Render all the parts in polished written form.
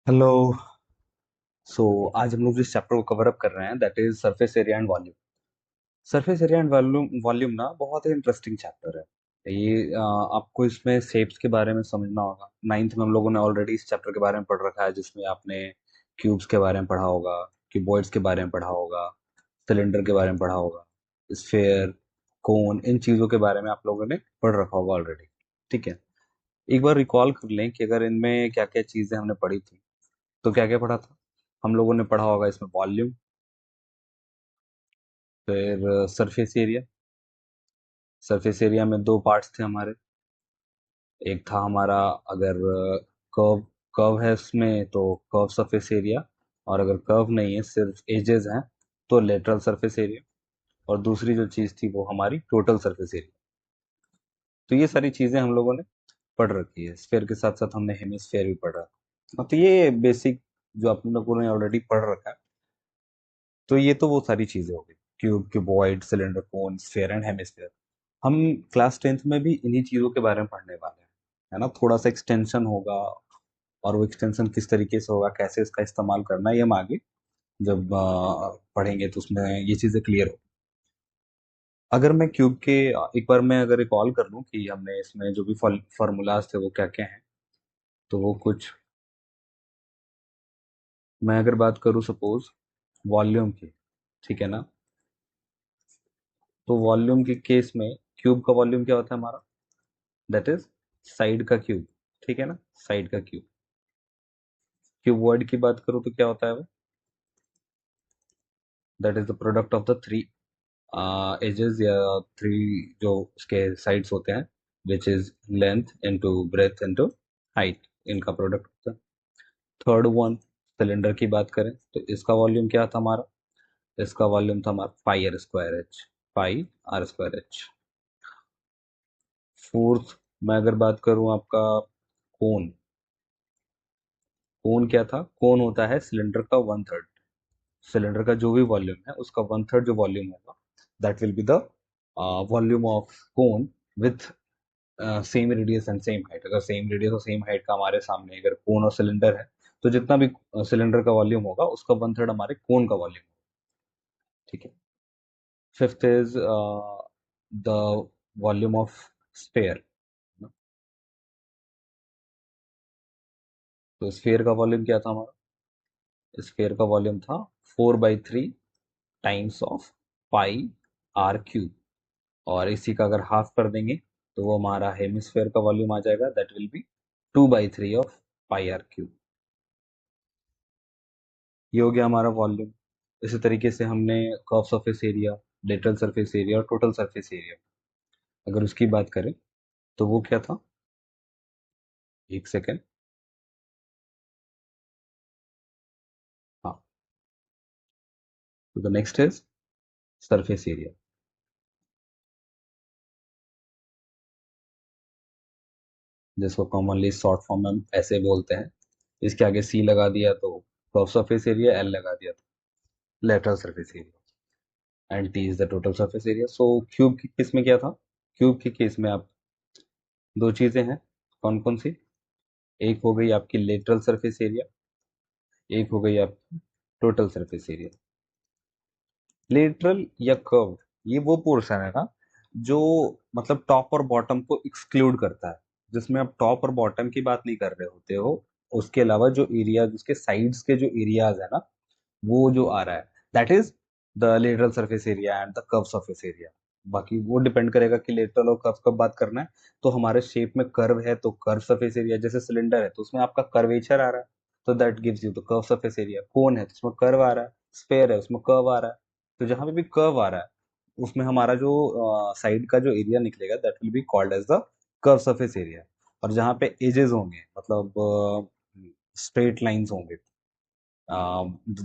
Hello. सो आज हम लोग जिस चैप्टर को कवर अप कर रहे हैं that is surface area and volume. Surface area and volume volume ना बहुत ही इंटरेस्टिंग चैप्टर है ये। आपको इसमें शेप्स के बारे में समझना होगा। नाइन्थ में हम लोगों ने ऑलरेडी इस चैप्टर के बारे में पढ़ रखा है, जिसमें आपने क्यूब्स के बारे में पढ़ा होगा, क्यूबॉइड्स के बारे में पढ़ा होगा, सिलेंडर के बारे में पढ़ा होगा, स्फेयर, कोन, इन चीज़ों के बारे में आप लोगों ने पढ़ रखा होगा ऑलरेडी। ठीक है, एक बार रिकॉल कर लें कि अगर इनमें क्या क्या चीज़ें हमने पढ़ी थी तो क्या क्या पढ़ा था। हम लोगों ने पढ़ा होगा इसमें वॉल्यूम, फिर सरफेस एरिया। सरफेस एरिया में दो पार्ट्स थे हमारे। एक था हमारा, अगर कर्व कर्व है उसमें तो कर्व सरफेस एरिया, और अगर कर्व नहीं है सिर्फ एजेस हैं तो लेटरल सरफेस एरिया। और दूसरी जो चीज़ थी वो हमारी टोटल सरफेस एरिया। तो ये सारी चीज़ें हम लोगों ने पढ़ रखी है। स्फेयर के साथ साथ हमने हेमिस्फेयर भी पढ़ा। तो ये बेसिक जो आप लोगों ने ऑलरेडी पढ़ रखा है। तो ये तो वो सारी चीजें हो गई, cube, cuboid, cylinder, cone, sphere and hemisphere. हम क्लास 10th में भी इन्हीं चीजों के बारे में पढ़ने वाले हैं, है ना। थोड़ा सा एक्सटेंशन होगा, और वो एक्सटेंशन किस तरीके से होगा, कैसे इसका इस्तेमाल करना है, ये हम आगे जब पढ़ेंगे तो उसमें ये चीजें क्लियर हो। अगर मैं क्यूब के एक बार मैं अगर रिकॉल कर लूँ कि हमने इसमें जो भी फॉर्मूलाज थे वो क्या क्या हैं, तो वो कुछ, मैं अगर बात करूँ सपोज वॉल्यूम की, ठीक है ना। तो वॉल्यूम के केस में क्यूब का वॉल्यूम क्या होता है हमारा, दैट इज साइड का क्यूब। ठीक है ना, साइड का क्यूब। क्यूबॉइड की बात करूँ तो क्या होता है वो, that is the product of the three edges, या थ्री जो उसके साइड्स होते हैं, which is length into breadth into height, इनका प्रोडक्ट होता है। थर्ड वन, सिलेंडर की बात करें तो इसका वॉल्यूम क्या था हमारा, इसका वॉल्यूम था हमारा pi are square h, pi are square h. Fourth, मैं अगर बात करूं आपका कोन, कोन क्या था, कोन होता है सिलेंडर का वन थर्ड। सिलेंडर का जो भी वॉल्यूम है उसका वन थर्ड जो वॉल्यूम होगा, that will be the volume of cone with same radius and same height. अगर सेम रेडियस और सेम हाइट का हमारे सामने अगर कोन और सिलेंडर है, तो जितना भी सिलेंडर का वॉल्यूम होगा उसका वन थर्ड हमारे कोन का वॉल्यूम। ठीक है। Fifth is the volume of sphere. तो स्फेयर का वॉल्यूम क्या था हमारा, स्फेयर का वॉल्यूम था 4/3 times of pi R cube. और इसी का अगर हाफ कर देंगे तो वो हमारा हेमिस्फेयर का वॉल्यूम आ जाएगा, that will be 2/3 of pi R cube. ये हो गया हमारा वॉल्यूम। इसी तरीके से हमने curve surface area, lateral surface area और टोटल सरफेस एरिया, अगर उसकी बात करें तो वो क्या था, एक सेकेंड। हाँ, तो the next is surface area, जिसको कॉमनली शॉर्ट फॉर्म में हम ऐसे बोलते हैं। इसके आगे सी लगा दिया तो कर्व सरफेस एरिया, एल लगा दिया तो lateral surface area, and T is the total surface area. So cube के केस में क्या था, क्यूब के केस में आप दो चीजें हैं, कौन कौन सी, एक हो गई आपकी लेटरल सरफेस एरिया, एक हो गई आपकी टोटल सरफेस एरिया। लेटरल या कर्व, ये वो पोर्शन है ना जो मतलब टॉप और बॉटम को एक्सक्लूड करता है, जिसमें आप टॉप और बॉटम की बात नहीं कर रहे होते हो। उसके अलावा जो एरिया, उसके साइड्स के जो एरियाज है ना, वो जो आ रहा है, that is the lateral surface area and the curve surface area. बाकी वो डिपेंड करेगा कि लेटरल और कर्व कब बात करना है। तो हमारे शेप में कर्व है तो कर्व सरफेस एरिया, जैसे सिलेंडर है तो उसमें आपका कर्वेचर आ रहा है, तो that gives you the curve surface area. Cone है तो उसमें कर्व आ रहा है, स्फेयर है उसमें कर्व आ रहा है। तो जहां पे भी कर्व आ रहा है उसमें हमारा जो साइड का जो एरिया निकलेगा that will be called as the curve surface area. और जहां पे एजेस होंगे, मतलब स्ट्रेट लाइंस होंगे,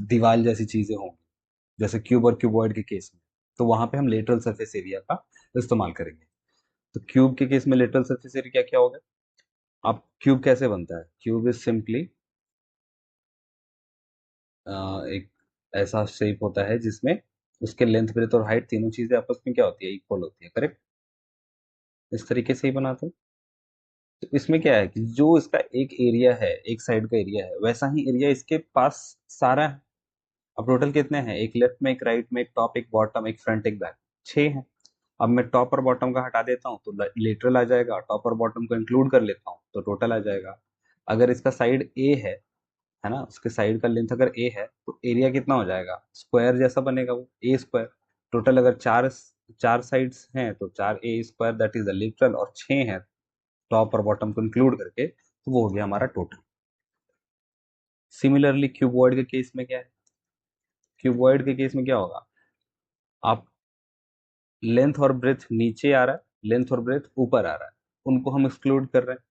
दीवार जैसी चीजें होंगी, जैसे क्यूब और क्यूबॉइड के केस में, तो वहां पे हम लेटरल सरफेस एरिया का इस्तेमाल करेंगे। तो क्यूब के केस में लेटरल सरफेस एरिया क्या क्या होगा, आप क्यूब कैसे बनता है, क्यूब इज सिंपली एक ऐसा शेप होता है जिसमें उसके लेंथ, ब्रेथ और हाइट तीनों चीजें आपस में क्या होती है, इक्वल होती है, करेक्ट। इस तरीके से ही बनाते हैं। तो इसमें क्या है कि जो इसका एक एरिया है, एक साइड का एरिया है, वैसा ही एरिया इसके पास सारा है। अब टोटल कितने हैं? एक लेफ्ट में, एक राइट में, एक टॉप, एक बॉटम, एक फ्रंट, एक बैक, 6 हैं। अब मैं टॉप और बॉटम का हटा देता हूँ तो लेटरल आ जाएगा, टॉप और बॉटम को इंक्लूड कर लेता हूँ तो टोटल आ जाएगा। अगर इसका साइड ए है ना, उसके साइड का लेंथ अगर ए है तो एरिया कितना हो जाएगा? स्क्वायर जैसा बनेगा वो, ए स्क्वायर। टोटल अगर चार चार साइड्स हैं तो 4a² that is the literal, और 6 हैं टॉप और बॉटम को इंक्लूड करके, तो वो हो गया हमारा टोटल। सिमिलरली क्यूबॉइड के केस में क्या है? क्यूबॉइड के केस में क्या होगा? आप लेंथ और ब्रेथ नीचे आ रहा है, लेंथ और ब्रेथ ऊपर आ रहा है, उनको हम एक्सक्लूड कर रहे हैं,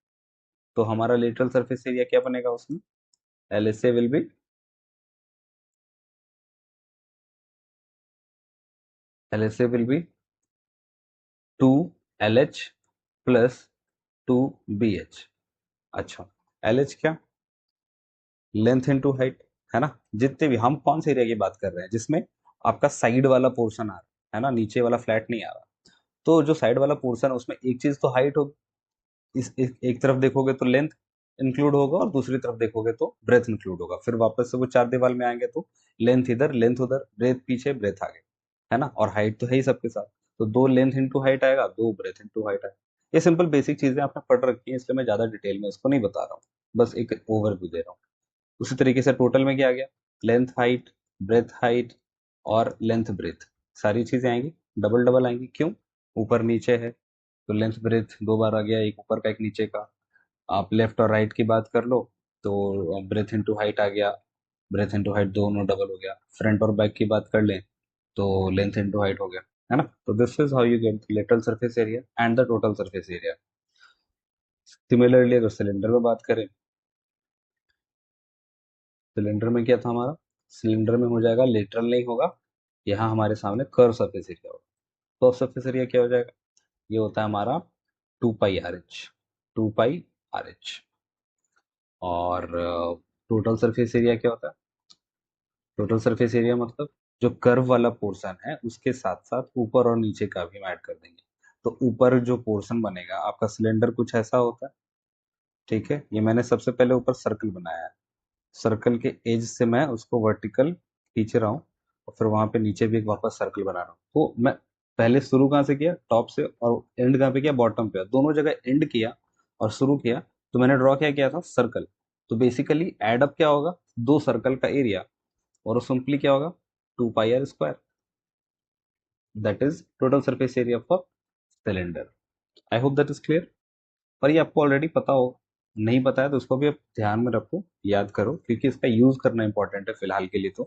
तो हमारा लेटरल सरफेस एरिया क्या बनेगा उसमें? LSA will be, LSA will be 2LH plus 2BH। अच्छा, LH क्या? लेंथ इनटू हाइट, है ना। जितने भी, हम कौन से एरिया की बात कर रहे हैं जिसमें आपका साइड वाला पोर्शन आ रहा है ना, नीचे वाला फ्लैट नहीं आ रहा। तो जो साइड वाला पोर्शन है उसमें एक चीज तो हाइट होगी, एक तरफ देखोगे तो लेंथ इंक्लूड होगा और दूसरी तरफ देखोगे तो ब्रेथ इंक्लूड होगा। फिर वापस से वो चार दीवार में आएंगे तो लेंथ इधर, लेंथ उधर, ब्रेथ पीछे, ब्रेथ आगे, है ना। और हाइट तो है ही सबके साथ, तो दो लेंथ इंटू हाइट आएगा, दो ब्रेथ इंटू हाइट आएगा। ये सिंपल बेसिक चीजें आपने पढ़ रखी है, इसलिए मैं ज्यादा डिटेल में इसको नहीं बता रहा हूँ, बस एक ओवरव्यू दे रहा हूँ। उसी तरीके से टोटल में क्या आ गया? लेंथ हाइट, ब्रेथ हाइट और लेंथ ब्रेथ, सारी चीजें आएंगी, डबल डबल आएंगी। क्यों? ऊपर नीचे है तो लेंथ ब्रेथ दो बार आ गया, एक ऊपर का एक नीचे का। आप लेफ्ट और राइट की बात कर लो तो ब्रेथ इनटू हाइट आ गया, ब्रेथ इनटू हाइट दोनों डबल हो गया। फ्रंट और बैक की बात कर लें तो लेंथ इनटू हाइट हो गया, है ना। तो this is how you get lateral surface area and the total surface area. Similarly अगर सिलेंडर में बात करें, सिलेंडर में क्या था हमारा? सिलेंडर में हो जाएगा, लेटरल नहीं होगा, यहाँ हमारे सामने कर्व सरफेस एरिया होगा। कर्व सरफेस एरिया क्या हो जाएगा? ये होता है हमारा 2πRH, 2πRH। और टोटल सरफेस एरिया क्या होता है? टोटल सरफेस एरिया मतलब जो कर्व वाला पोर्शन है उसके साथ साथ ऊपर और नीचे का भी हम ऐड कर देंगे। तो ऊपर जो पोर्शन बनेगा आपका सिलेंडर कुछ ऐसा होता है, ठीक है। ये मैंने सबसे पहले ऊपर सर्कल बनाया है, सर्कल के एज से मैं उसको वर्टिकल खींच रहा हूँ, और फिर वहां पे नीचे भी एक वापस सर्कल बना रहा हूँ। तो मैं पहले शुरू कहाँ से किया? टॉप से, और एंड कहाँ पे किया? बॉटम पे। दोनों जगह एंड किया और शुरू किया, तो मैंने ड्रॉ क्या किया था? सर्कल। तो बेसिकली एड अप क्या होगा? दो सर्कल का एरिया, और सिंपली क्या होगा? 2πr², that is total surface area for cylinder. I hope that is clear. और ये आपको ऑलरेडी पता हो, नहीं पता है तो उसको भी आप ध्यान में रखो, याद करो, क्योंकि इसका यूज करना इंपॉर्टेंट है फिलहाल के लिए। तो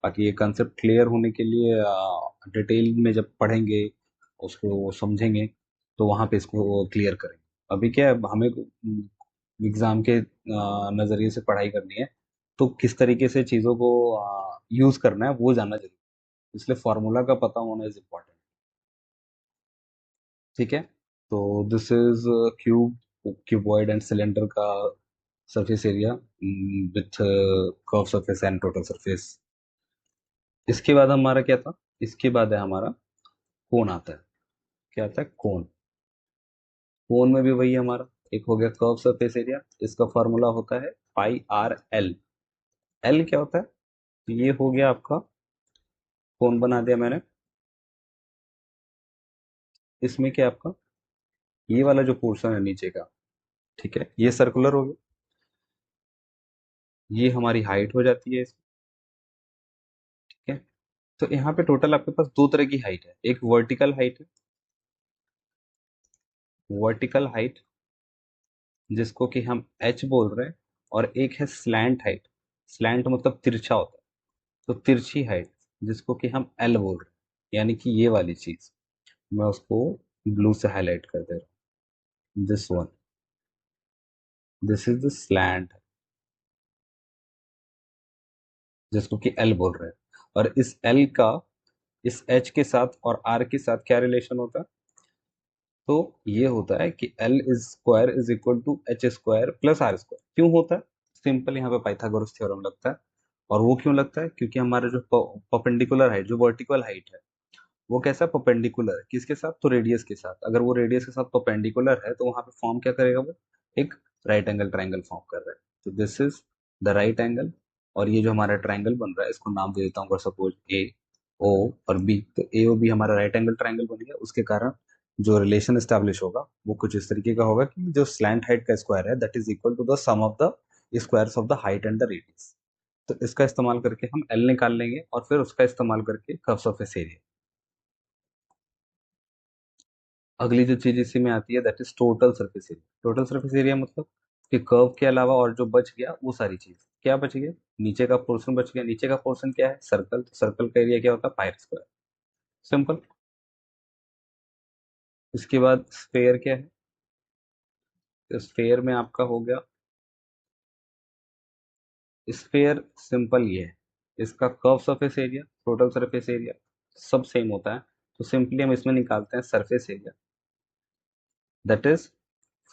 बाकी ये कंसेप्ट क्लियर होने के लिए डिटेल में जब पढ़ेंगे, उसको समझेंगे, तो वहां पे इसको क्लियर करेंगे। अभी क्या है, हमें एग्जाम के नजरिए से पढ़ाई करनी है, तो किस तरीके से चीजों को यूज करना है वो जानना जरूरी है। इसलिए फॉर्मूला का पता होना इज इम्पोर्टेंट, ठीक है। तो this is cuboid and cylinder का surface area with curve surface and total surface. इसके बाद हमारा क्या था? इसके बाद है हमारा कोन आता है। क्या आता है? कोन। कोन में भी वही हमारा एक हो गया कर्व सरफेस एरिया, इसका फॉर्मूला होता है πRL। एल क्या होता है? तो ये हो गया आपका, कोन बना दिया मैंने। इसमें क्या है आपका? ये वाला जो पोर्शन है नीचे का, ठीक है, ये सर्कुलर हो गया, ये हमारी हाइट हो जाती है इसमें, ठीक है। तो यहाँ पे टोटल आपके पास दो तरह की हाइट है, एक वर्टिकल हाइट है, वर्टिकल हाइट जिसको कि हम एच बोल रहे हैं, और एक है स्लैंट हाइट। स्लैंट मतलब तिरछा होता है, तो तिरछी हाइट जिसको कि हम एल बोल रहे हैं, यानी कि ये वाली चीज मैं उसको ब्लू से हाईलाइट कर दे रहा हूँ, this one, this is the slant, जिसको कि एल बोल रहे हैं। और इस एल का इस एच के साथ और आर के साथ क्या रिलेशन होता है? तो ये होता है कि L is square is equal to H square plus R square. क्यों होता है? सिंपल यहाँ पे पाइथागोरस थ्योरम लगता है। और वो क्यों लगता है? क्योंकि हमारा जो परपेंडिकुलर हाइट, जो वर्टिकल हाइट है, वो कैसा परपेंडिकुलर है? किसके साथ? तो रेडियस के साथ। अगर वो रेडियस के साथ परपेंडिकुलर है तो वहां पे फॉर्म क्या करेगा वो? एक राइट एंगल ट्राइंगल फॉर्म कर रहा है। तो this is the right angle, और ये जो हमारा ट्राइंगल बन रहा है इसको नाम दे देता हूँ, अगर सपोज ए ओ और बी, तो ए ओ बी हमारा राइट एंगल ट्राइंगल बन गया। उसके कारण जो रिलेशन एस्टेब्लिश होगा वो कुछ इस तरीके का होगा कि जो स्लैंट हाइट का स्क्वायर है that is equal to the sum of the squares of the height and the radius. तो इसका इस्तेमाल करके हम एल निकाल लेंगे और फिर उसका इस्तेमाल करके कर्व सरफेस एरिया। अगली जो चीज इसी में आती है that is total surface area. Total surface area मतलब कि कर्व के अलावा और जो बच गया वो सारी चीज क्या बच गया, नीचे का पोर्शन बच गया। नीचे का पोर्शन क्या है, सर्कल, तो सर्कल का एरिया क्या होता है, पाई स्क्वायर। सिंपल। इसके बाद स्फेयर क्या है, तो स्फेयर में आपका हो गया स्फेयर, सिंपल ये है, इसका curve surface area total surface area सब सेम होता है। तो सिंपली हम इसमें निकालते हैं surface area that is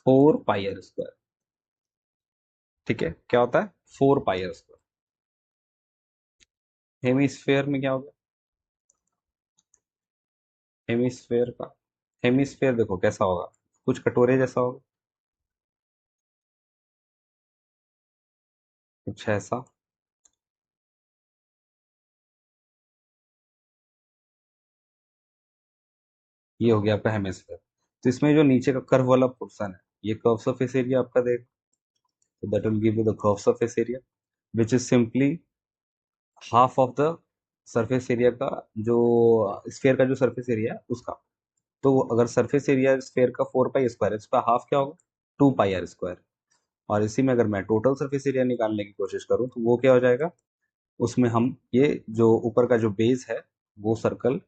4 pi are square. ठीक है, क्या होता है, 4 पाई आर स्क्वायर। हेमीस्फेयर में क्या होगा, हेमीस्फेयर का, हेमीस्फेयर देखो कैसा होगा, कुछ कटोरे जैसा होगा, कुछ ऐसा। ये हो गया आपका हेमीस्फेयर। तो इसमें जो नीचे का कर्व वाला पोर्शन है ये कर्व सरफेस एरिया आपका देगा। तो that will give you the curve surface area which is simply half of the surface area का, जो स्फेयर का जो सरफेस एरिया है उसका। तो अगर सरफेस एरिया स्फेयर का 4 पाई स्क्वायर है, इसका हाफ क्या होगा, 2 पाई आर स्क्वायर। और इसी में अगर मैं टोटल सरफेस एरिया निकालने की कोशिश करूं तो वो क्या हो जाएगा, उसमें हम ये जो ऊपर का जो बेस है वो सर्कल,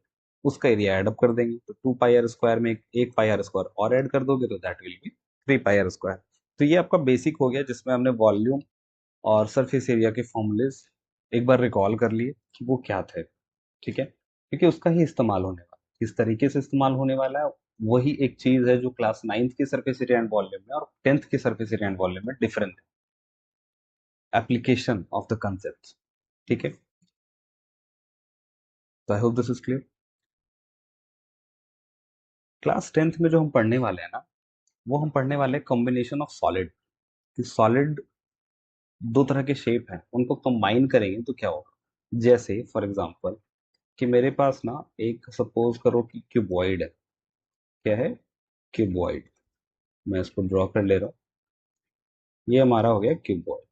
उसका एरिया ऐड अप कर देंगे। तो 2 पाई आर स्क्वायर में एक पाई आर स्क्वायर और ऐड कर दोगे तो that will be 3 pi are square. तो ये आपका बेसिक हो गया जिसमें हमने वॉल्यूम और सरफेस एरिया के फॉर्मूलेज एक बार रिकॉल कर लिए कि वो क्या थे। ठीक है, क्योंकि उसका ही इस्तेमाल होने वाला है, किस तरीके से इस्तेमाल होने वाला है वही एक चीज है जो क्लास 9th की सरफेस एरिया एंड वॉल्यूम में और 10th की सरफेस एरिया एंड वॉल्यूम में डिफरेंट है, एप्लीकेशन ऑफ द कंसेप्ट। ठीक है, तो I hope this is clear. Class 10th में जो हम पढ़ने वाले हैं ना, वो हम पढ़ने वाले हैं कॉम्बिनेशन ऑफ सॉलिड। कि सॉलिड दो तरह के शेप हैं, उनको कंबाइन करेंगे तो क्या होगा, जैसे फॉर एग्जांपल कि मेरे पास ना एक सपोज करो कि क्यूबॉइड है। क्या है, क्यूबॉइड। मैं इसको ड्रॉ कर ले रहा हूँ, ये हमारा हो गया क्यूबॉइड।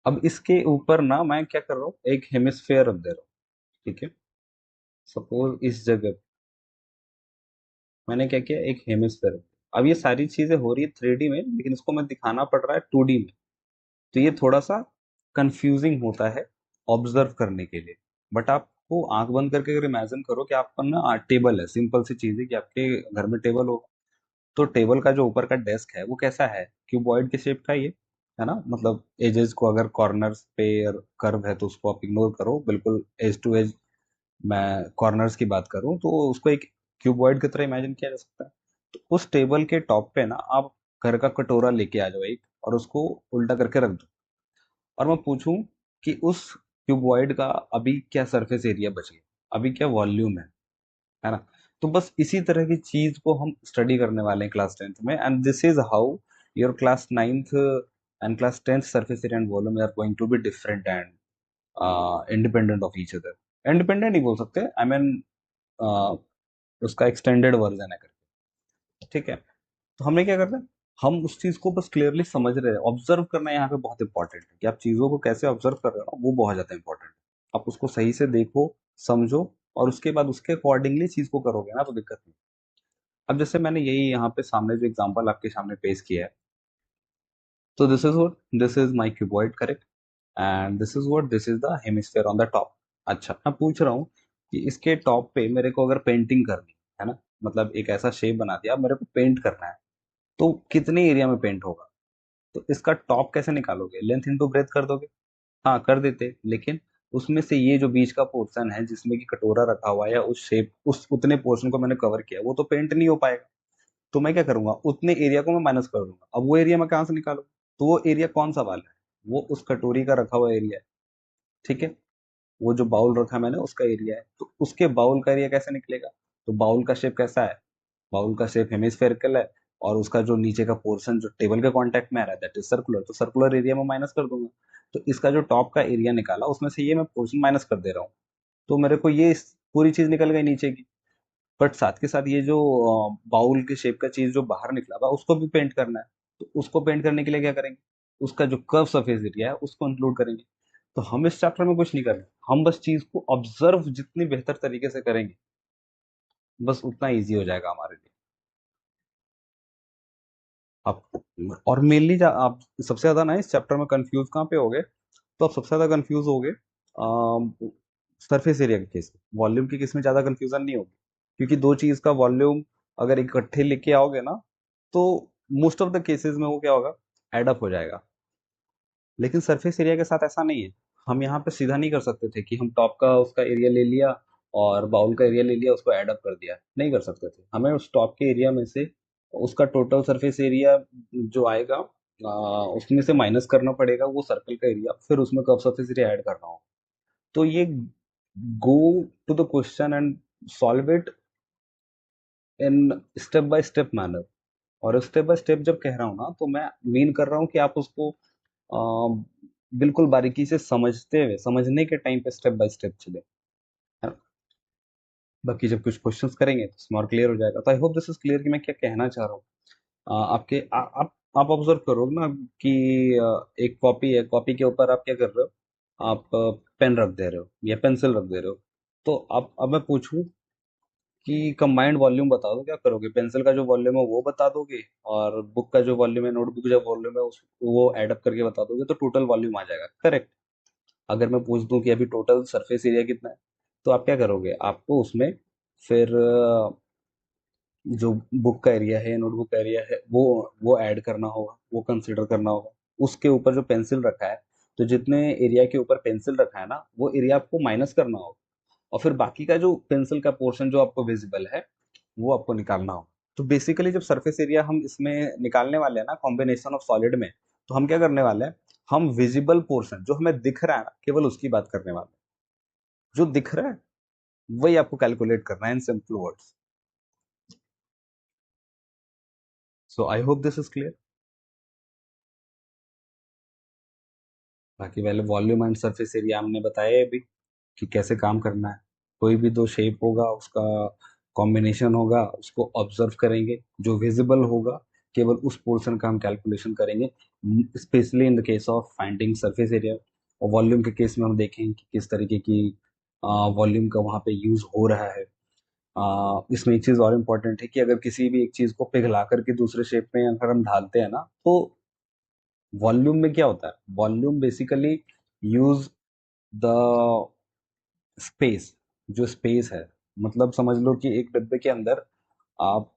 अब इसके ऊपर ना मैं क्या कर रहा हूँ, एक हेमिस्फेयर रख दे रहा हूँ। ठीक है, सपोज इस जगह मैंने क्या किया, एक हेमिस्फेयर। अब ये सारी चीजें हो रही है 3D में, लेकिन इसको मैं दिखाना पड़ रहा है 2D में। तो ये थोड़ा सा कंफ्यूजिंग होता है ऑब्जर्व करने के लिए। बट आपको आंख बंद करके अगर इमेजिन करो कि आपका ना टेबल है, सिंपल सी चीज है कि आपके घर में टेबल हो, तो टेबल का जो ऊपर का डेस्क है वो कैसा है, क्यूबॉइड के शेप का ये है ना। मतलब एजेस को अगर कॉर्नर्स पे कर्व है तो उसको आप इग्नोर करो, बिल्कुल एज टू एज मैं कॉर्नर्स की बात करूं तो उसको एक क्यूबॉइड की तरह इमेजिन किया जा सकता है। तो उस टेबल के टॉप पे ना आप घर का कटोरा लेके आ जाओ एक, और उसको उल्टा करके रख दो, और मैं पूछूं कि उस क्यूबॉइड का अभी क्या सरफेस एरिया बच गया, अभी क्या वॉल्यूम है ना। तो बस इसी तरह की चीज को हम स्टडी करने वाले हैं क्लास 10th में, and this is how your class 9th and class 10th surface area and volume are going to be different and independent of each other. Independent ही बोल सकते हैं, आई मीन उसका एक्सटेंडेड वर्जन है करके। ठीक है, तो हमने क्या करना है, हम उस चीज को बस क्लियरली समझ रहे हैं। ऑब्जर्व करना यहाँ पे बहुत इंपॉर्टेंट है कि आप चीजों को कैसे ऑब्जर्व कर रहे हो ना, वो बहुत ज्यादा इंपॉर्टेंट है। आप उसको सही से देखो, समझो, और उसके बाद उसके अकॉर्डिंगली चीज को करोगे ना तो दिक्कत नहीं। अब जैसे मैंने यही यहाँ पे सामने जो एग्जांपल आपके सामने पेश किया है, तो this is what, this is my cuboid, correct, and this is what, this is the hemisphere on the top. अच्छा, मैं पूछ रहा हूँ कि इसके टॉप पे मेरे को अगर पेंटिंग करनी है ना, मतलब एक ऐसा शेप बना दिया, अब मेरे को पेंट करना है, तो कितने एरिया में पेंट होगा, तो इसका टॉप कैसे निकालोगे, लेंथ इंटू ब्रेथ कर दोगे। हाँ कर देते, लेकिन उसमें से ये जो बीच का पोर्शन है जिसमें कि कटोरा रखा हुआ है या उस शेप उस उतने पोर्शन को मैंने कवर किया, वो तो पेंट नहीं हो पाएगा। तो मैं क्या करूंगा, उतने एरिया को मैं माइनस कर दूंगा। अब वो एरिया मैं कहाँ से निकालूंगा, तो वो एरिया कौन सा वाला है? वो उस कटोरी का रखा हुआ एरिया है। ठीक है, वो जो बाउल रखा मैंने उसका एरिया है, तो उसके बाउल का एरिया कैसे निकलेगा? तो बाउल का शेप कैसा है? बाउल का शेप हेमिस्फेरिकल है, और उसका जो नीचे का पोर्शन जो टेबल के कांटेक्ट में आ रहा है दैट इज सर्कुलर, तो सर्कुलर एरिया में माइनस कर दूंगा। तो इसका जो टॉप का एरिया निकाला उसमें से ये मैं पोर्शन माइनस कर दे रहा हूँ, तो मेरे को ये पूरी चीज निकल गई नीचे की। बट साथ के साथ ये जो बाउल के शेप का चीज जो बाहर निकला हुआ उसको भी पेंट करना है। तो उसको पेंट करने के लिए क्या करेंगे? उसका जो कर्व सरफेस एरिया है उसको इंक्लूड करेंगे। तो हम इस चैप्टर में कुछ नहीं कर रहे, हम बस चीज को ऑब्जर्व जितनी बेहतर तरीके से करेंगे बस उतना इजी हो जाएगा हमारे लिए। आप और मेनली आप सबसे ज्यादा ना इस चैप्टर में कंफ्यूज कहाँ पे होगे? तो आप सबसे ज्यादा कंफ्यूज होगे सरफेस एरिया के केस में। वॉल्यूम के केस में ज्यादा कंफ्यूजन नहीं होगी, क्योंकि दो चीज का वॉल्यूम अगर इकट्ठे लेके आओगे ना, तो मोस्ट ऑफ द केसेस में वो क्या होगा, एड अप हो जाएगा। लेकिन सरफेस एरिया के साथ ऐसा नहीं है। हम यहाँ पे सीधा नहीं कर सकते थे कि हम टॉप का उसका एरिया ले लिया और बाउल का एरिया ले लिया उसको ऐड अप कर दिया, नहीं कर सकते थे। हमें उस टॉप के एरिया में से उसका टोटल सरफेस एरिया जो आएगा उसमें से माइनस करना पड़ेगा वो सर्कल का एरिया, फिर उसमें कर्व सरफेस एरिया ऐड करना होगा। तो ये go to the question and solve it in step by step manner. और स्टेप बाय स्टेप जब कह रहा हूँ ना, तो मैं मीन कर रहा हूँ कि आप उसको बिल्कुल बारीकी से समझते हुए समझने के टाइम पे स्टेप बाय स्टेप चले, है ना? बाकी जब कुछ क्वेश्चंस करेंगे तो उसमें और क्लियर हो जाएगा। तो I hope this is clear कि मैं क्या कहना चाह रहा हूँ। आप ऑब्जर्व करो ना कि एक कॉपी है, कॉपी के ऊपर आप क्या कर रहे हो, आप पेन रख दे रहे हो या पेंसिल रख दे रहे हो। तो अब मैं पूछूं कि कंबाइंड वॉल्यूम बता दो, क्या करोगे? पेंसिल का जो वॉल्यूम है वो बता दोगे, और बुक का जो वॉल्यूम है, नोटबुक जो वॉल्यूम है उस वो ऐड अप करके बता दोगे, तो टोटल वॉल्यूम आ जाएगा, करेक्ट? अगर मैं पूछ दूं कि अभी टोटल सरफेस एरिया कितना है, तो आप क्या करोगे? आपको उसमें फिर जो बुक का एरिया है, नोटबुक का एरिया है, वो ऐड करना होगा, वो कंसिडर करना होगा। उसके ऊपर जो पेंसिल रखा है, तो जितने एरिया के ऊपर पेंसिल रखा है ना, वो एरिया आपको माइनस करना होगा, और फिर बाकी का जो पेंसिल का पोर्शन जो आपको विजिबल है वो आपको निकालना होगा। तो बेसिकली जब सरफेस एरिया हम इसमें निकालने वाले हैं ना कॉम्बिनेशन ऑफ सॉलिड में, तो हम क्या करने वाले हैं? हम विजिबल पोर्शन जो हमें दिख रहा है ना, केवल उसकी बात करने वाले हैं। जो दिख रहा है वही आपको कैलकुलेट करना है in simple words. So I hope this is clear. बाकी पहले वॉल्यूम एंड सरफेस एरिया हमने बताया है अभी कि कैसे काम करना है। कोई भी दो शेप होगा उसका कॉम्बिनेशन होगा, उसको ऑब्जर्व करेंगे, जो विजिबल होगा केवल उस पोर्शन का हम कैलकुलेशन करेंगे, specially in the case of finding surface area. और वॉल्यूम के केस में हम देखेंगे कि किस तरीके की वॉल्यूम का वहाँ पे यूज हो रहा है। इसमें एक चीज और इम्पोर्टेंट है कि अगर किसी भी एक चीज को पिघला करके दूसरे शेप में अगर हम ढालते हैं ना, तो वॉल्यूम में क्या होता है? Volume basically use the space, जो स्पेस है, मतलब समझ लो कि एक डब्बे के अंदर आप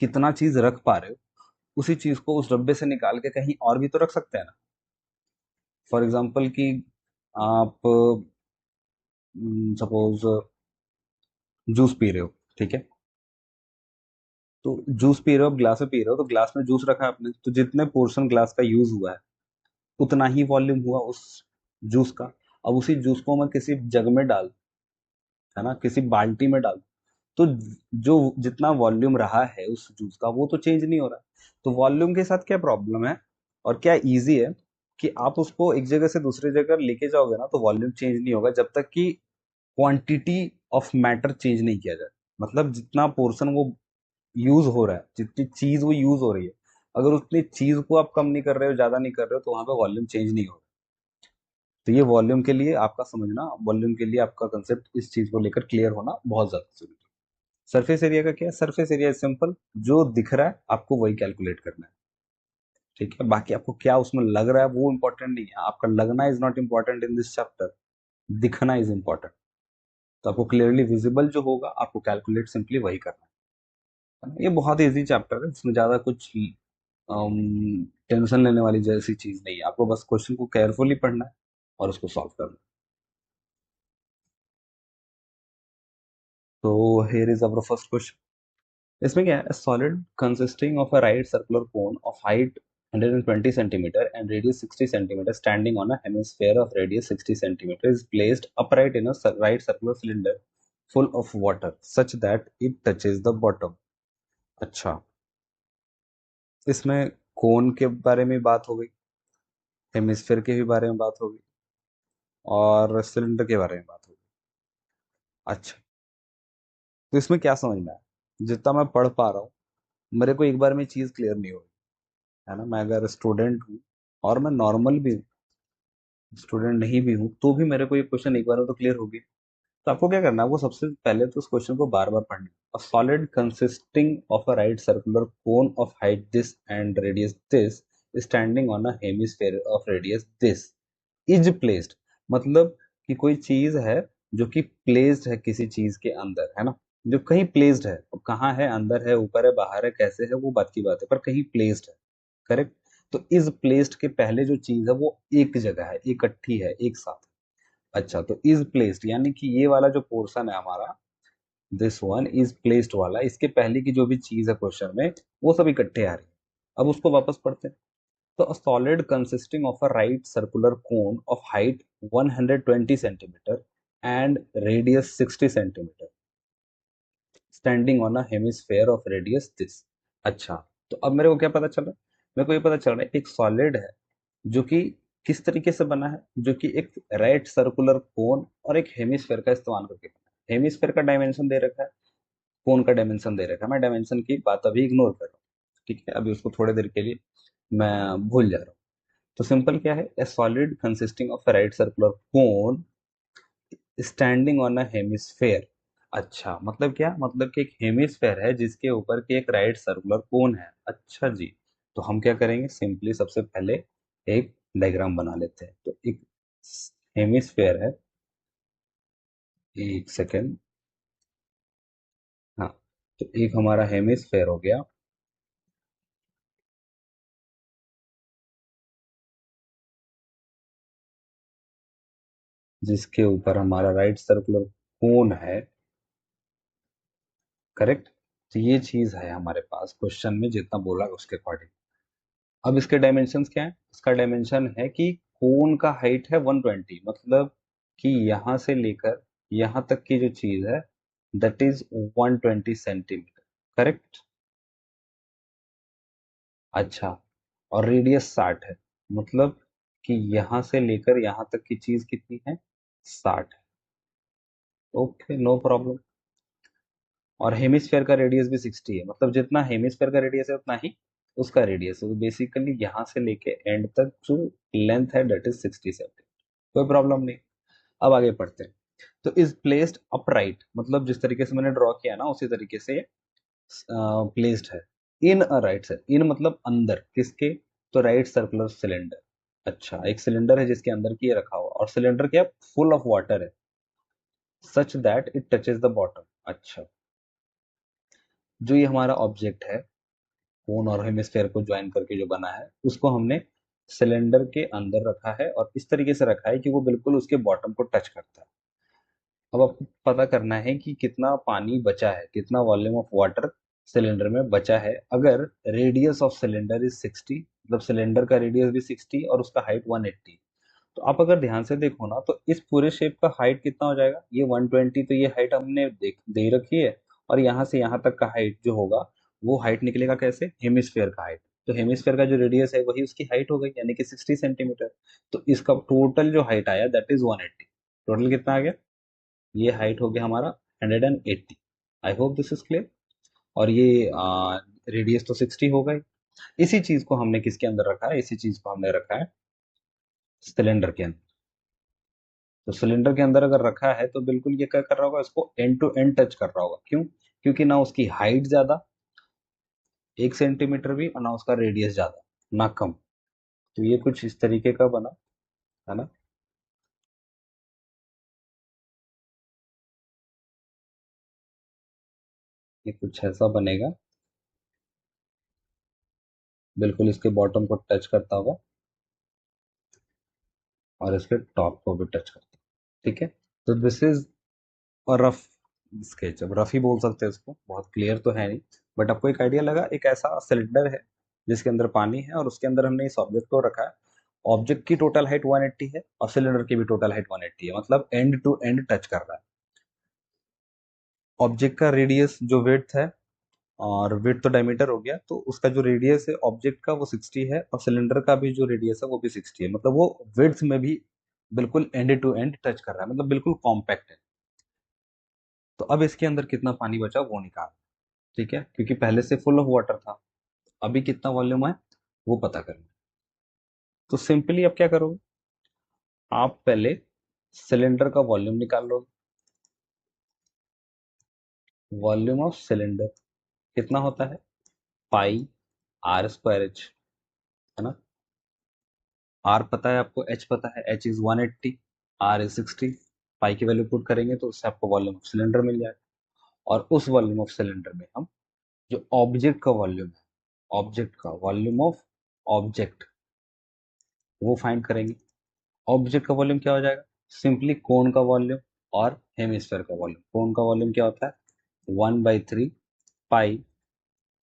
कितना चीज रख पा रहे हो, उसी चीज को उस डब्बे से निकाल के कहीं और भी तो रख सकते हैं ना। फॉर एग्जाम्पल कि आप सपोज जूस पी रहे हो, ठीक है? तो जूस पी रहे हो, ग्लास में पी रहे हो, तो ग्लास में जूस रखा है आपने, तो जितने पोर्शन ग्लास का यूज हुआ है उतना ही वॉल्यूम हुआ उस जूस का। अब उसी जूस को मैं किसी जग में डाल, है ना, किसी बाल्टी में डाल, तो जो जितना वॉल्यूम रहा है उस जूस का वो तो चेंज नहीं हो रहा। तो वॉल्यूम के साथ क्या प्रॉब्लम है और क्या इजी है कि आप उसको एक जगह से दूसरी जगह लेके जाओगे ना, तो वॉल्यूम चेंज नहीं होगा जब तक कि क्वांटिटी ऑफ मैटर चेंज नहीं किया जाए। मतलब जितना पोर्शन वो यूज हो रहा है, जितनी चीज वो यूज हो रही है, अगर उतनी चीज को आप कम नहीं कर रहे हो, ज्यादा नहीं कर रहे हो, तो वहां पे वॉल्यूम चेंज नहीं होगा। तो ये वॉल्यूम के लिए आपका समझना, वॉल्यूम के लिए आपका कंसेप्ट इस चीज को लेकर क्लियर होना बहुत ज्यादा जरूरी है। सरफेस एरिया का क्या है? सरफेस एरिया सिंपल, जो दिख रहा है आपको वही कैलकुलेट करना है। ठीक है, बाकी आपको क्या उसमें लग रहा है वो इंपॉर्टेंट नहीं है, आपका लगना is not important in this chapter, दिखना इज इम्पॉर्टेंट। तो आपको क्लियरली विजिबल जो होगा आपको कैलकुलेट सिंपली वही करना है ना? ये बहुत इजी चैप्टर है, इसमें ज्यादा कुछ टेंशन लेने वाली जैसी चीज नहीं है। आपको बस क्वेश्चन को केयरफुली पढ़ना है और उसको सॉल्व करना है। तो here is our first question. इसमें क्या है, solid consisting of a right circular cone of height 120 centimeter and radius 60 centimeter standing on a hemisphere of radius 60 centimeter is placed upright in a right circular cylinder full of water such that it touches the bottom. अच्छा, इसमें कोन के बारे में बात हो गई, hemisphere के भी बारे में बात हो गई, और सिलेंडर के बारे में बात हो गई। अच्छा, तो इसमें क्या समझ में आया? जितना मैं पढ़ पा रहा हूँ, मेरे को एक बार में चीज क्लियर नहीं हो रही है ना। मैं अगर स्टूडेंट हूँ और मैं नॉर्मल भी स्टूडेंट नहीं भी हूँ, तो भी मेरे को ये क्वेश्चन एक बार में तो क्लियर होगी। तो आपको क्या करना है, आपको सबसे पहले तो उस क्वेश्चन को बार बार पढ़ना है। A solid consisting of a right circular cone of height this and radius this standing on a hemisphere of radius this is placed, मतलब कि कोई चीज है जो कि प्लेस्ड है किसी चीज के अंदर, है ना। जो कहीं प्लेस्ड है, अब कहाँ है, अंदर है, ऊपर है, बाहर है, कैसे है, वो बात की बात है, पर कहीं प्लेस्ड है। करेक्ट। तो इज प्लेस्ड के पहले जो चीज है वो एक जगह है, इकट्ठी है, एक साथ। अच्छा, तो इज प्लेस्ड यानी कि ये वाला जो पोर्शन है हमारा, दिस वन इज प्लेस्ड वाला, इसके पहले की जो भी चीज है क्वेश्चन में, वो सब इकट्ठे आ रही है। अब उसको वापस पढ़ते हैं। तो a solid consisting of a right circular cone of height 120 centimetre and radius 60 centimetre standing on a hemisphere of radius this. अच्छा, तो अब मेरे को क्या पता चल रहा है? मेरे को ये पता चल रहा है एक सॉलिड है जो कि किस तरीके से बना है, जो कि एक राइट सर्कुलर कोन और एक हेमिस्फेयर का इस्तेमाल करके बना है। हेमिस्फेयर का डायमेंशन दे रखा है, कोन का डायमेंशन दे रखा है। मैं डायमेंशन की बात अभी इग्नोर कर रहा हूँ, ठीक है, अभी उसको थोड़ी देर के लिए मैं भूल जा रहा हूँ। तो सिंपल क्या है, ए solid consisting of right circular cone standing on a hemisphere. अच्छा, मतलब क्या, मतलब कि एक हेमिस्फेयर है जिसके ऊपर के एक राइट सर्कुलर कोन है। अच्छा जी, तो हम क्या करेंगे, सिंपली सबसे पहले एक डायग्राम बना लेते हैं। तो एक हेमिस्फेयर है, एक सेकेंड, हाँ, तो एक हमारा हेमिस्फेयर हो गया जिसके ऊपर हमारा राइट सर्कुलर कोन है। करेक्ट। तो ये चीज है हमारे पास क्वेश्चन में जितना बोला उसके अकॉर्डिंग। अब इसके डायमेंशंस क्या है? इसका डायमेंशन है कि कोन का हाइट है 120, मतलब कि यहां से लेकर यहां तक की जो चीज है दैट इज 120 सेंटीमीटर। करेक्ट। अच्छा, और रेडियस 60 है, मतलब कि यहां से लेकर यहां तक की चीज कितनी है, 60 है। Okay, no problem. और हेमिस्फेयर का रेडियस भी 60 है, मतलब जितना हेमिस्फेयर का रेडियस है उतना ही उसका रेडियस है। तो बेसिकली यहाँ से लेके एंड तक जो लेंथ है दैट इज 60 सेंटीमीटर। कोई प्रॉब्लम नहीं। अब आगे पढ़ते हैं। तो इज प्लेस्ड अपराइट, मतलब जिस तरीके से मैंने ड्रॉ किया ना उसी तरीके से प्लेस्ड है इन अ राइट साइड। इन मतलब अंदर किसके, तो राइट सर्कुलर सिलेंडर। अच्छा, एक सिलेंडर है जिसके अंदर की ये रखा हुआ, और सिलेंडर क्या, फुल ऑफ वाटर है, such that it touches the bottom. अच्छा, जो ये हमारा ऑब्जेक्ट है, कोन और हेमिस्फेयर को ज्वाइन करके जो बना है, उसको हमने सिलेंडर के अंदर रखा है, और इस तरीके से रखा है कि वो बिल्कुल उसके बॉटम को टच करता है। अब आपको पता करना है कि कितना पानी बचा है, कितना वॉल्यूम ऑफ वाटर सिलेंडर में बचा है। अगर रेडियस ऑफ सिलेंडर इज 60, मतलब सिलेंडर का रेडियस भी 60 और उसका हाइट 180, तो आप अगर ध्यान से देखो ना, तो इस पूरे शेप का हाइट कितना हो जाएगा, ये 120, तो ये हाइट हमने देख दे रखी है। और यहाँ से यहाँ तक का हाइट जो होगा, वो हाइट निकलेगा कैसे, हेमिस्फेयर का हाइट। तो हेमिस्फेयर का जो रेडियस है वही उसकी हाइट हो गई, यानी कि 60 सेंटीमीटर। तो इसका टोटल जो हाइट आया दैट इज 180। टोटल कितना आ गया, ये हाइट हो गया हमारा 180। आई होप दिस इज क्लियर। और ये रेडियस तो 60 हो गई। इसी चीज को हमने किसके अंदर रखा है, इसी चीज को हमने रखा है सिलेंडर के अंदर। तो सिलेंडर के अंदर अगर रखा है तो बिल्कुल ये क्या कर रहा होगा, इसको एंड टू एंड टच कर रहा होगा। क्यों? क्योंकि ना उसकी हाइट ज्यादा 1 सेंटीमीटर भी, और ना उसका रेडियस ज्यादा ना कम। तो ये कुछ इस तरीके का बना, है ना। ये कुछ ऐसा बनेगा, बिल्कुल इसके बॉटम को टच करता होगा और इसके टॉप को भी टच करता है। ठीक है। तो दिस इज और रफ स्केच, अब रफ ही बोल सकते हैं इसको, बहुत क्लियर तो है नहीं, बट आपको एक आइडिया लगा, एक ऐसा सिलेंडर है जिसके अंदर पानी है और उसके अंदर हमने इस ऑब्जेक्ट को रखा है। ऑब्जेक्ट की टोटल हाइट 180 है और सिलेंडर की भी टोटल हाइट 180 है, मतलब एंड टू एंड टच कर रहा है। ऑब्जेक्ट का रेडियस जो विड्थ है, और विड्थ तो डायमीटर हो गया, तो उसका जो रेडियस है ऑब्जेक्ट का वो 60 है और सिलेंडर का भी जो रेडियस है वो भी 60 है, मतलब वो विड्थ में भी बिल्कुल एंड टू एंड टच कर रहा है, मतलब बिल्कुल कॉम्पैक्ट है। तो अब इसके अंदर कितना पानी बचा वो निकाल, ठीक है, क्योंकि पहले से फुल ऑफ वाटर था, अभी कितना वॉल्यूम है वो पता करना। तो सिंपली अब क्या करोगे, आप पहले सिलेंडर का वॉल्यूम निकाल लो। वॉल्यूम ऑफ सिलेंडर कितना होता है, पाई आर स्क्वायर एच, है ना। आर पता है आपको, एच पता है, एच इज 180, आर इज 60। पाई की वैल्यू पुट करेंगे तो उससे आपको वॉल्यूम ऑफ सिलेंडर मिल जाएगा। और उस वॉल्यूम ऑफ सिलेंडर में हम जो ऑब्जेक्ट का वॉल्यूम है, ऑब्जेक्ट का वॉल्यूम ऑफ ऑब्जेक्ट, वो फाइंड करेंगे। ऑब्जेक्ट का वॉल्यूम क्या हो जाएगा, सिंपली कोन का वॉल्यूम और हेमिस्फेयर का वॉल्यूम। कोन का वॉल्यूम क्या होता है, 1/3 पाई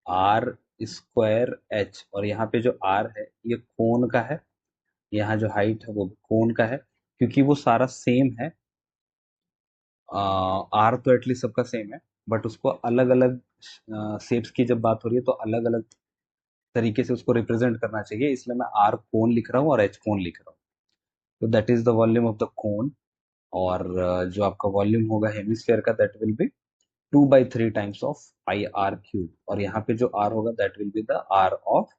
आर स्क्वायर एच, और यहाँ पे जो आर है ये कोन का है, यहाँ जो हाइट है वो भी कोन का है, क्योंकि वो सारा सेम है। आर तो एटलीस्ट सबका सेम है, बट उसको अलग अलग शेप्स की जब बात हो रही है तो अलग अलग तरीके से उसको रिप्रेजेंट करना चाहिए, इसलिए मैं आर कोन लिख रहा हूँ और एच कोन लिख रहा हूँ। तो that is the volume of the cone. और जो आपका वॉल्यूम होगा हेमिस्फेयर का, that will be 2/3 times of pi R cube, और यहाँ पे जो आर होगा that will be the R of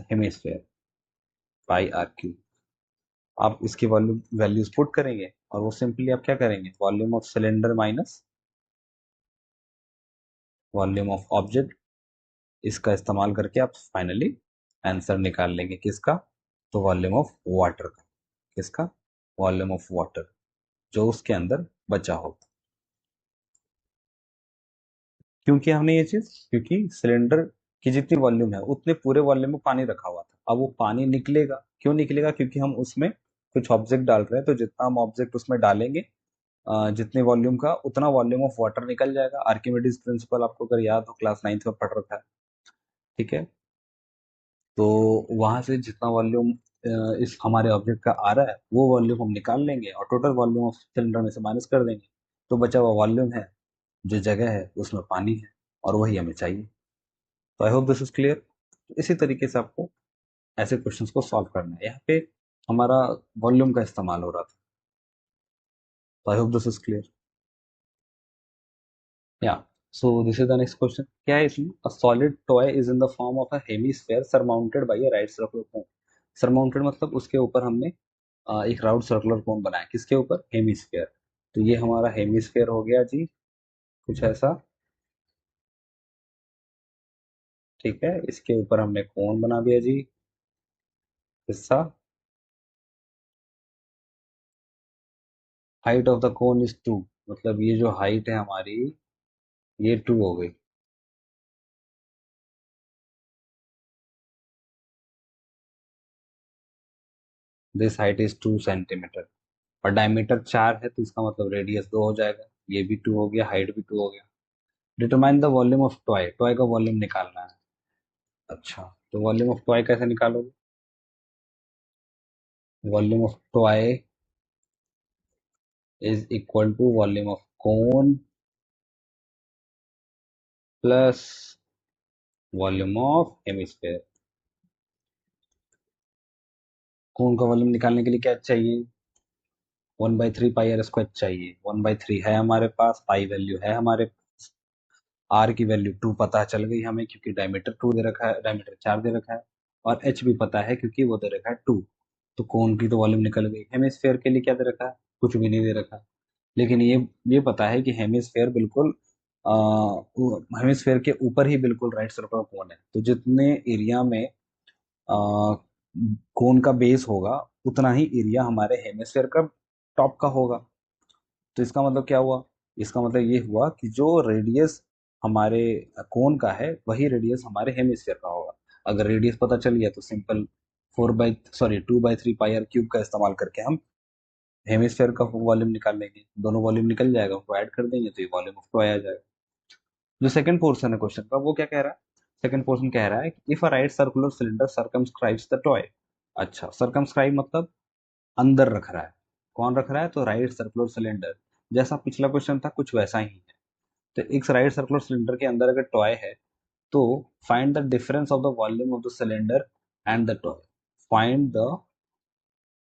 hemisphere, pi R cube. आप इसकी वॉल्यूम वैल्यूज पुट करेंगे और वो सिंपली आप क्या करेंगे, volume of cylinder minus volume of object, इसका इस्तेमाल करके आप फाइनली आंसर निकाल लेंगे किसका, तो वॉल्यूम ऑफ वाटर का। किसका, वॉल्यूम ऑफ वाटर, जो उसके अंदर बचा होगा। क्यों किया हमने ये चीज, क्योंकि सिलेंडर की जितनी वॉल्यूम है उतने पूरे वॉल्यूम में पानी रखा हुआ था। अब वो पानी निकलेगा, क्यों निकलेगा, क्योंकि हम उसमें कुछ ऑब्जेक्ट डाल रहे हैं, तो जितना हम ऑब्जेक्ट उसमें डालेंगे जितने वॉल्यूम का उतना वॉल्यूम ऑफ वाटर निकल जाएगा। आर्किमिडीज प्रिंसिपल आपको अगर याद हो, क्लास 9th में पढ़ रखा है, ठीक है। तो वहां से जितना वॉल्यूम इस हमारे ऑब्जेक्ट का आ रहा है वो वॉल्यूम हम निकाल लेंगे और टोटल वॉल्यूम ऑफ सिलेंडर में से माइनस कर देंगे, तो बचा हुआ वॉल्यूम है, जो जगह है उसमें पानी है, और वही हमें चाहिए। तो I hope this is clear. इसी तरीके से आपको ऐसे क्वेश्चंस को सॉल्व करना है। यहाँ पे हमारा वॉल्यूम का इस्तेमाल हो रहा था, तो I hope this is clear. या so this is the next question. क्या है इसमें, a solid toy is in the form of a hemisphere surmounted by a right circular cone. Surmounted मतलब उसके ऊपर हमने एक राउंड सर्कुलर कोन बनाया, किसके ऊपर, हेमीस्फेयर। तो ये हमारा हेमीस्फेयर हो गया जी, कुछ ऐसा, ठीक है। इसके ऊपर हमने कोन बना दिया जी, हिस्सा। Height of the cone is 2, मतलब ये जो हाइट है हमारी ये 2 हो गई। दिस हाइट इज 2 सेंटीमीटर, और डायमीटर 4 है, तो इसका मतलब रेडियस 2 हो जाएगा। ये भी 2 हो गया, हाइट भी 2 हो गया। Determine the volume of toy, toy का वॉल्यूम निकालना है। अच्छा, तो वॉल्यूम ऑफ टॉय कैसे निकालोगे, volume of toy is equal to volume of cone plus volume of hemisphere. Cone का वॉल्यूम निकालने के लिए क्या चाहिए, 1/3 पाई आर स्क्वायर चाहिए। 1/3 है हमारे पास, पाई वैल्यू है हमारे पास, आर की वैल्यू 2 पता चल गई हमें, क्योंकि डायमीटर 2 दे रखा है, डायमीटर 4 दे रखा है, और एच भी पता है क्योंकि वो दे रखा है 2। तो कोन की तो वॉल्यूम निकल गई। हेमिस्फेयर के लिए क्या दे रखा है, कुछ भी नहीं दे रखा है, लेकिन ये पता है कि हेमिस्फेयर बिल्कुल हेमिस्फेयर के ऊपर ही बिल्कुल राइट सर्कुलर कोन है, तो जितने एरिया में कोन का बेस होगा उतना ही एरिया हमारे हेमिस्फेयर का टॉप का होगा। तो इसका मतलब क्या हुआ, इसका मतलब ये हुआ कि जो रेडियस हमारे कोन का है वही रेडियस हमारे हेमिस्फेयर का होगा। अगर रेडियस पता चल गया तो सिंपल 2/3 पाई आर क्यूब का इस्तेमाल करके हम हेमिस्फेयर का वॉल्यूम निकाल लेंगे, दोनों वॉल्यूम निकल जाएगा, उनको ऐड कर देंगे तो ये वॉल्यूम ऑफ टॉय आ जाएगा। जो सेकंड पोर्शन है क्वेश्चन का, वो क्या कह रहा है? सेकंड पोर्शन कह रहा है कि if a right circular cylinder circumscribes the toy. अच्छा, सर्कमस्क्राइब मतलब अंदर रख रहा है। कौन रख रहा है? तो राइट सर्कुलर सिलेंडर। जैसा पिछला क्वेश्चन था कुछ वैसा ही है। तो एक राइट सर्कुलर सिलेंडर के अंदर अगर टॉय है, तो find the difference of the volume of the cylinder and the toy. Find the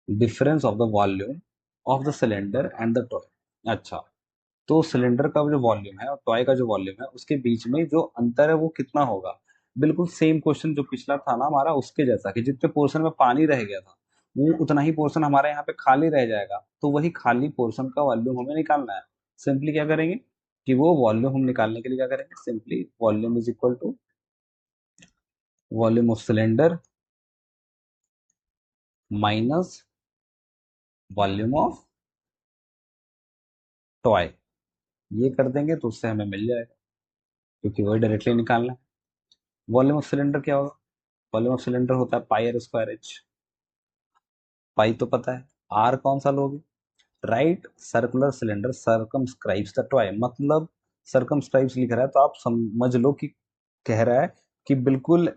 difference of the volume of the cylinder and the toy. अच्छा, तो सिलेंडर का जो वॉल्यूम है और टॉय का जो वॉल्यूम है उसके बीच में जो अंतर है वो कितना होगा। बिल्कुल सेम क्वेश्चन जो पिछला था ना हमारा, उसके जैसा कि जितने पोर्शन में पानी रह गया था वो उतना ही पोर्शन हमारे यहाँ पे खाली रह जाएगा। तो वही खाली पोर्शन का वॉल्यूम हमें निकालना है। सिंपली क्या करेंगे कि वो वॉल्यूम हम निकालने के लिए क्या करेंगे, simply volume is equal to volume of cylinder minus volume of toy. ये कर देंगे तो उससे हमें मिल जाएगा, क्योंकि वही डायरेक्टली निकालना है। वॉल्यूम ऑफ सिलेंडर क्या होगा? वॉल्यूम ऑफ सिलेंडर होता है pi are square h. Pi तो पता है, आर कौन सा लोगे? Right circular cylinder circumscribes the toy, मतलब सर्कमस्क्राइब्स लिख रहा है तो आप समझ लो कि कह रहा है कि बिल्कुल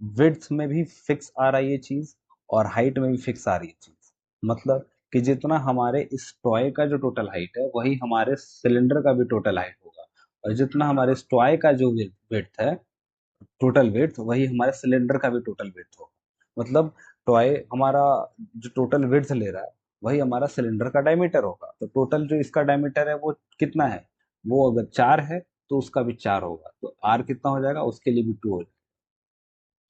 विड्थ में भी फिक्स आ रहा है ये चीज और हाइट में भी फिक्स आ रही है चीज। मतलब कि जितना हमारे इस टॉय का जो टोटल हाइट है वही हमारे सिलेंडर का भी टोटल हाइट होगा, और जितना हमारे इस टॉय का जो विड्थ है, टोटल वेट, वही हमारे सिलेंडर का भी टोटल वेट होगा। मतलब टॉय हमारा जो टोटल वेट ले रहा है वही हमारा सिलेंडर का डायमीटर होगा। तो टोटल जो इसका डायमीटर है वो कितना है? वो अगर 4 है तो उसका भी 4 होगा, तो आर कितना हो जाएगा? उसके लिए भी 2 हो जाएगा।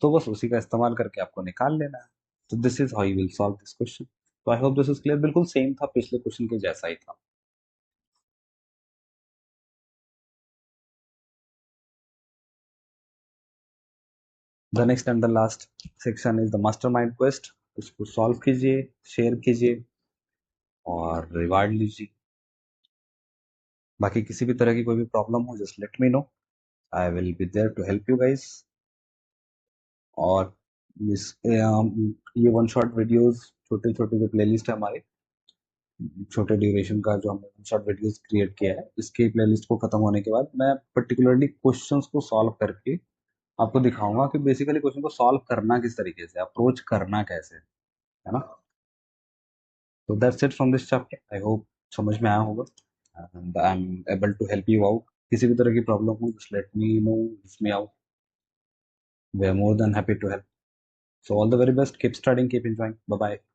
तो बस उसी का इस्तेमाल करके आपको निकाल लेना है। तो this is how you will solve this question. तो I hope this is clear. बिल्कुल सेम था, पिछले क्वेश्चन के जैसा ही था। The next and the last section is the mastermind quest. उसको सॉल्व कीजिए, शेयर कीजिए और रिवार्ड लीजिए। बाकी किसी भी तरह की कोई भी प्रॉब्लम हो, just let me know, I will be there to help you guys. और ये वन शॉट वीडियोस, छोटे छोटे जो प्लेलिस्ट है हमारे, छोटे ड्यूरेशन का जो हमने वन शॉट वीडियोस क्रिएट किया है, इसके प्लेलिस्ट को खत्म होने के बाद मैं पर्टिकुलरली क्वेश्चंस को सॉल्व करके आपको दिखाऊंगा कि बेसिकली क्वेश्चन को सॉल्व करना किस तरीके से, अप्रोच करना कैसे, है ना। तो that's it from this chapter. I hope समझ में आया होगा and I am able to help you out. किसी भी तरह की प्रॉब्लम हो, just let me know, reach me out. We are more than happy to help. So all the very best. Keep studying, keep enjoying. Bye bye.